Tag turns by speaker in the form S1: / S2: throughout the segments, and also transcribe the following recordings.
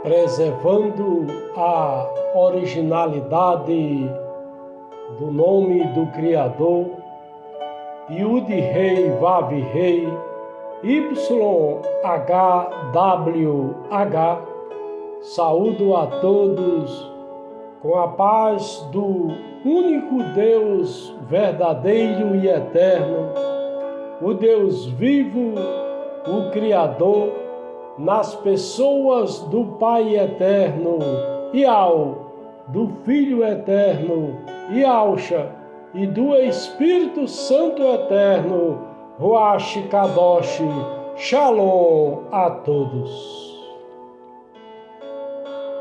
S1: preservando a originalidade do nome do Criador, Yud Rei Vav Rei, YHWH, saúdo a todos com a paz do único Deus verdadeiro e eterno, o Deus vivo, o Criador, nas pessoas do Pai eterno, Iau, do Filho eterno, Iauxa, e do Espírito Santo eterno, Ruach Kadosh, Shalom a todos.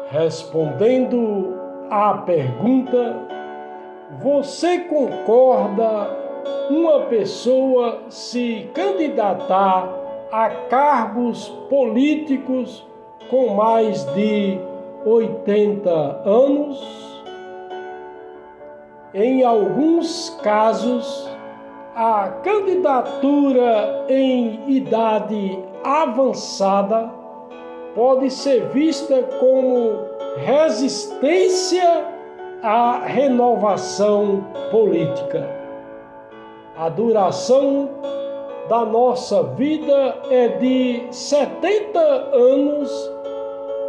S1: Respondendo à pergunta, você concorda uma pessoa se candidatar a cargos políticos com mais de 80 anos? Em alguns casos, a candidatura em idade avançada pode ser vista como resistência à renovação política. A duração da nossa vida é de 70 anos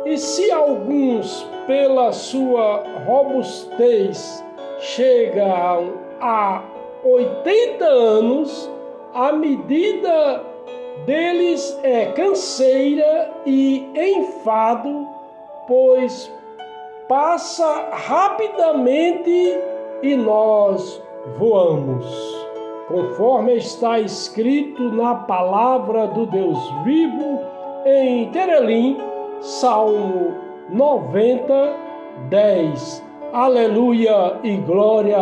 S1: e se alguns, pela sua robustez, chegam a 80 anos, a medida deles é canseira e enfado, pois passa rapidamente e nós voamos. Conforme está escrito na palavra do Deus vivo em Terelim, Salmo 90, 10. Aleluia e glória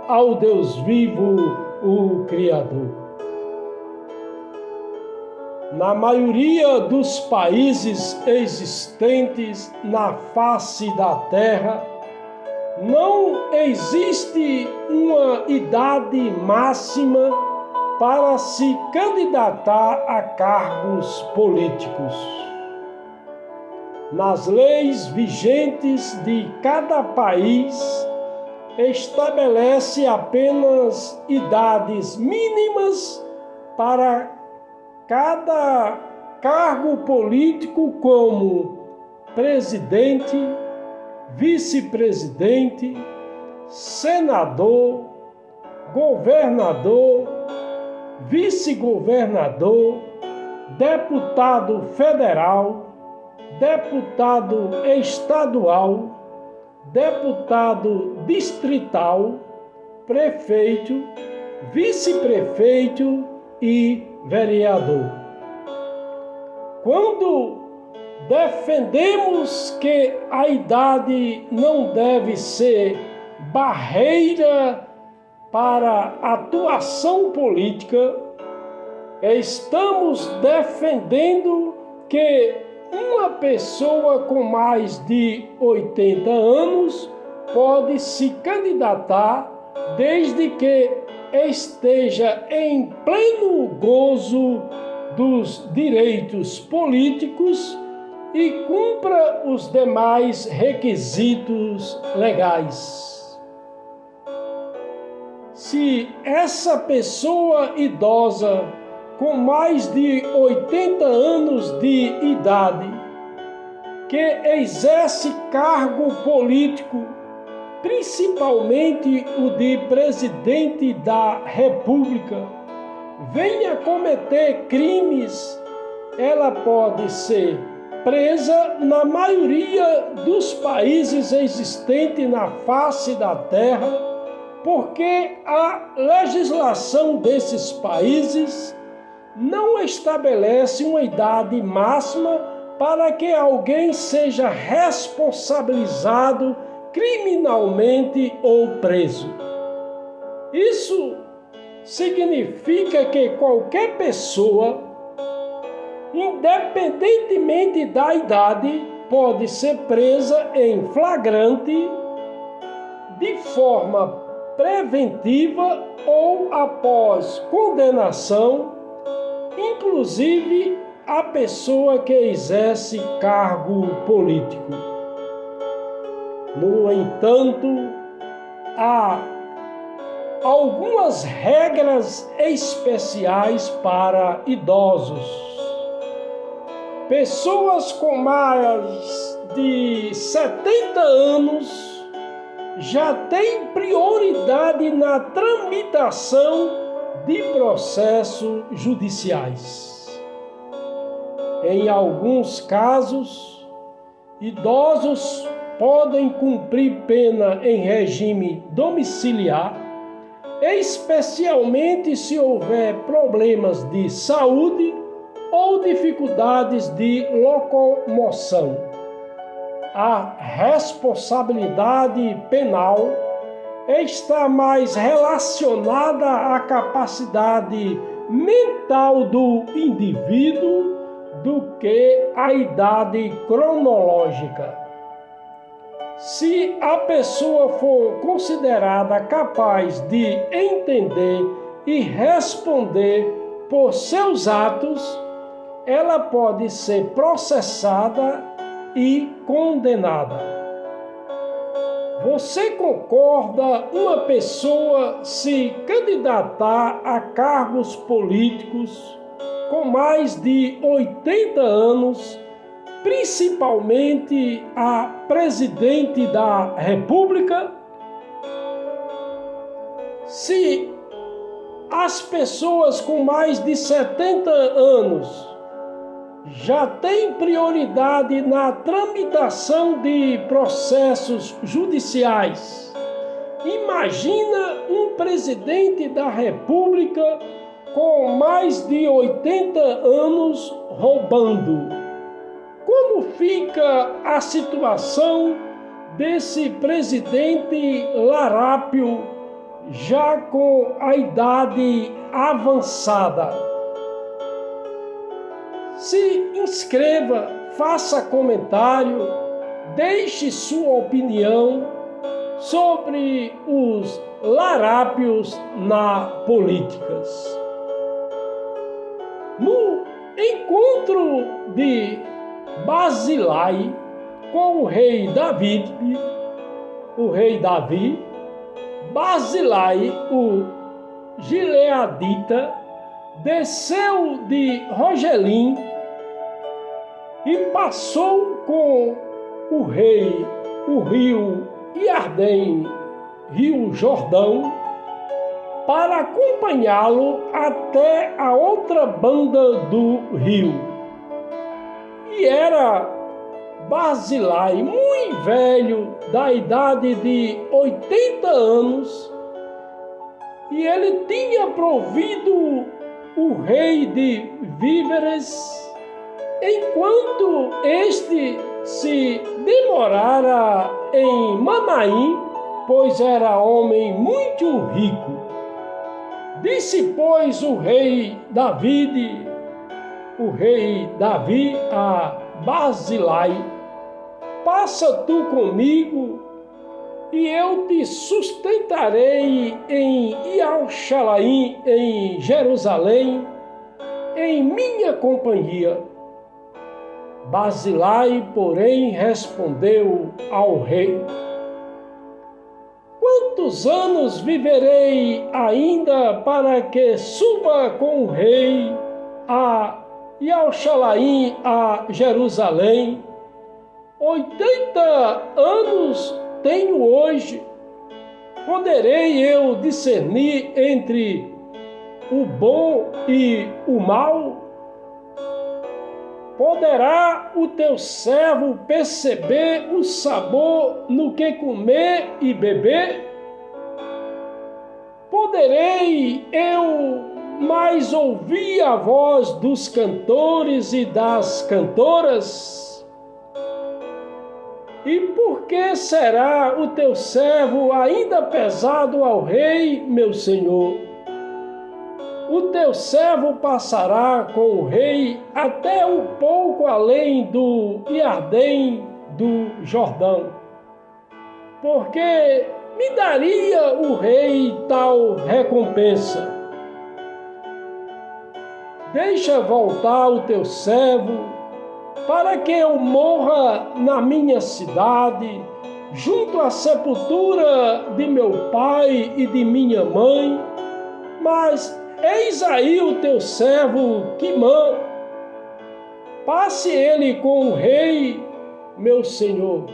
S1: ao Deus vivo, o Criador. Na maioria dos países existentes na face da Terra, não existe uma idade máxima para se candidatar a cargos políticos. Nas leis vigentes de cada país, estabelece apenas idades mínimas para cada cargo político, como presidente, vice-presidente, senador, governador, vice-governador, deputado federal, deputado estadual, deputado distrital, prefeito, vice-prefeito e vereador. Quando defendemos que a idade não deve ser barreira para a atuação política, estamos defendendo que uma pessoa com mais de 80 anos pode se candidatar desde que esteja em pleno gozo dos direitos políticos e cumpra os demais requisitos legais. Se essa pessoa idosa com mais de 80 anos de idade, que exerce cargo político, principalmente o de presidente da República, venha cometer crimes, ela pode ser presa na maioria dos países existentes na face da Terra, porque a legislação desses países não estabelece uma idade máxima para que alguém seja responsabilizado criminalmente ou preso. Isso significa que qualquer pessoa, independentemente da idade, pode ser presa em flagrante, de forma preventiva ou após condenação, inclusive a pessoa que exerce cargo político. No entanto, há algumas regras especiais para idosos. Pessoas com mais de 70 anos já têm prioridade na tramitação de processos judiciais. Em alguns casos, idosos podem cumprir pena em regime domiciliar, especialmente se houver problemas de saúde ou dificuldades de locomoção. A responsabilidade penal está mais relacionada à capacidade mental do indivíduo do que à idade cronológica. Se a pessoa for considerada capaz de entender e responder por seus atos, ela pode ser processada e condenada. Você concorda uma pessoa se candidatar a cargos políticos com mais de 80 anos, principalmente a presidente da República? Se as pessoas com mais de 70 anos já têm prioridade na tramitação de processos judiciais, imagina um presidente da República com mais de 80 anos roubando. Como fica a situação desse presidente larápio já com a idade avançada? Se inscreva, faça comentário, deixe sua opinião sobre os larápios na política. No encontro de Barzilai com o rei Davi, Barzilai, o gileadita, desceu de Rogelim e passou com o rei o rio Iardém, rio Jordão, para acompanhá-lo até a outra banda do rio. E era Barzilai, muito velho, da idade de 80 anos, e ele tinha provido o rei de víveres, enquanto este se demorara em Manaim, pois era homem muito rico. Disse, pois, o rei Davi a Barzilai: passa tu comigo, e eu te sustentarei em Iauxalaim, em Jerusalém, em minha companhia. Barzilai, porém, respondeu ao rei: quantos anos viverei ainda para que suba com o rei a Iauxalaim, a Jerusalém? 80 anos tenho hoje. Poderei eu discernir entre o bom e o mal? Poderá o teu servo perceber o sabor no que comer e beber? Poderei eu mais ouvir a voz dos cantores e das cantoras? E por que será o teu servo ainda pesado ao rei, meu senhor? O teu servo passará com o rei até um pouco além do Iardém do Jordão, porque me daria o rei tal recompensa. deixa voltar o teu servo, para que eu morra na minha cidade, junto à sepultura de meu pai e de minha mãe. Mas eis aí o teu servo Quimã, passe ele com o rei, meu senhor,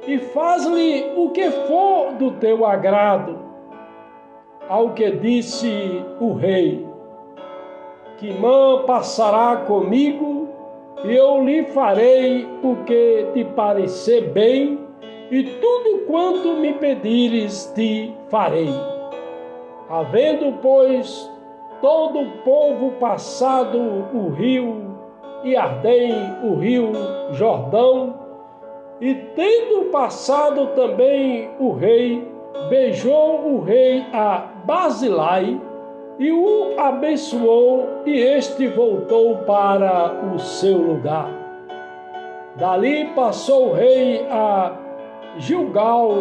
S1: e faz-lhe o que for do teu agrado. Ao que disse o rei: Quimã passará comigo, e eu lhe farei o que te parecer bem, e tudo quanto me pedires te farei. Havendo, pois, todo o povo passado o rio Iardém, o rio Jordão, e tendo passado também o rei, beijou o rei a Barzilai, e o abençoou, e este voltou para o seu lugar. Dali passou o rei a Gilgal,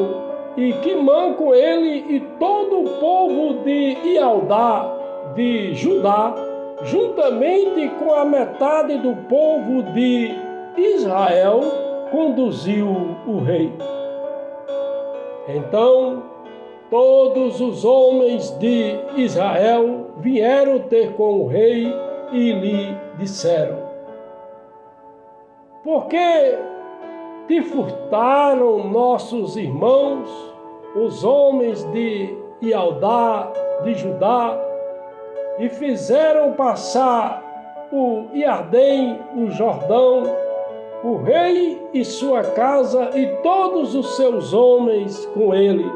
S1: e Quimã com ele, e todo o povo de Ialdá, de Judá, juntamente com a metade do povo de Israel, conduziu o rei. Então todos os homens de Israel vieram ter com o rei e lhe disseram: por que te furtaram nossos irmãos, os homens de Ialdá, de Judá, e fizeram passar o Iardém, o Jordão, o rei e sua casa e todos os seus homens com ele?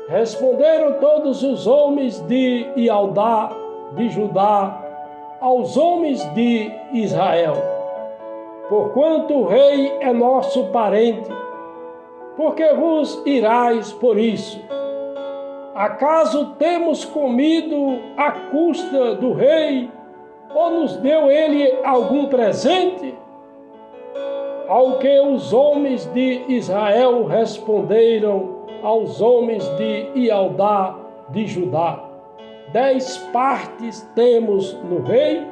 S1: Responderam todos os homens de Ialdá, de Judá, aos homens de Israel: porquanto o rei é nosso parente, porque vos irais por isso? Acaso temos comido à custa do rei, ou nos deu ele algum presente? Ao que os homens de Israel responderam aos homens de Ialdá, de Judá: 10 partes temos no rei,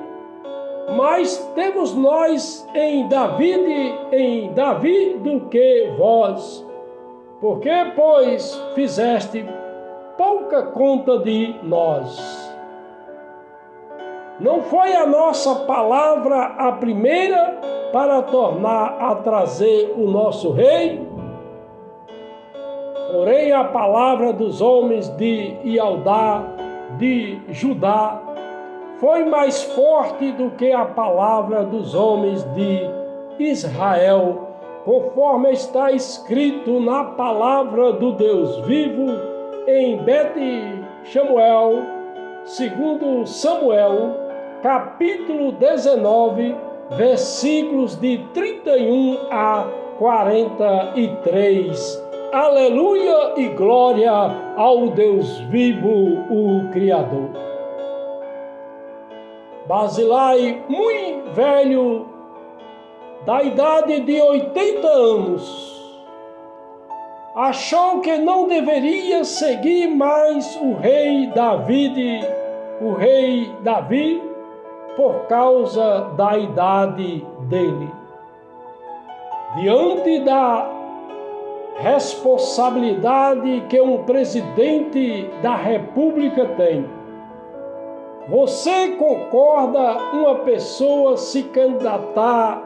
S1: mas temos nós em Davi do que vós. Por que, pois, fizeste pouca conta de nós? Não foi a nossa palavra a primeira para tornar a trazer o nosso rei? Porém, a palavra dos homens de Ialdá, de Judá, foi mais forte do que a palavra dos homens de Israel, conforme está escrito na palavra do Deus vivo em Bet-Samuel, segundo Samuel, capítulo 19, versículos de 31 a 43. Aleluia e glória ao Deus vivo, o Criador. Barzilai, muito velho, da idade de 80 anos, achou que não deveria seguir mais o rei Davi, por causa da idade dele. Diante da responsabilidade que um presidente da República tem, você concorda uma pessoa se candidatar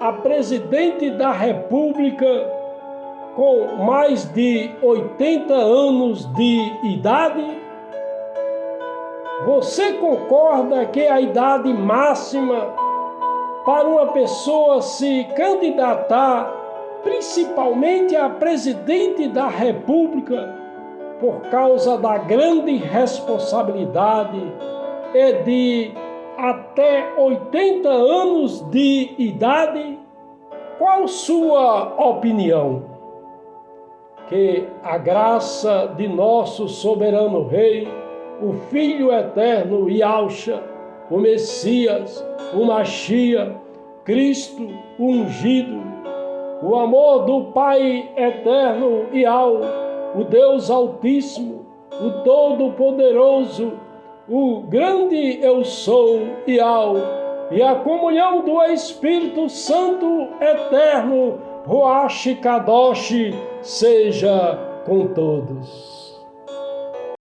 S1: a presidente da República com mais de 80 anos de idade? Você concorda que a idade máxima para uma pessoa se candidatar, principalmente a presidente da República, por causa da grande responsabilidade, é de até 80 anos de idade? Qual sua opinião? Que a graça de nosso soberano Rei, o Filho eterno Yahushua, o Messias, o Machia, Cristo, o ungido, o amor do Pai eterno Yahu, o Deus Altíssimo, o Todo-Poderoso, o grande eu sou e a comunhão do Espírito Santo eterno, Ruach Kadosh, seja com todos.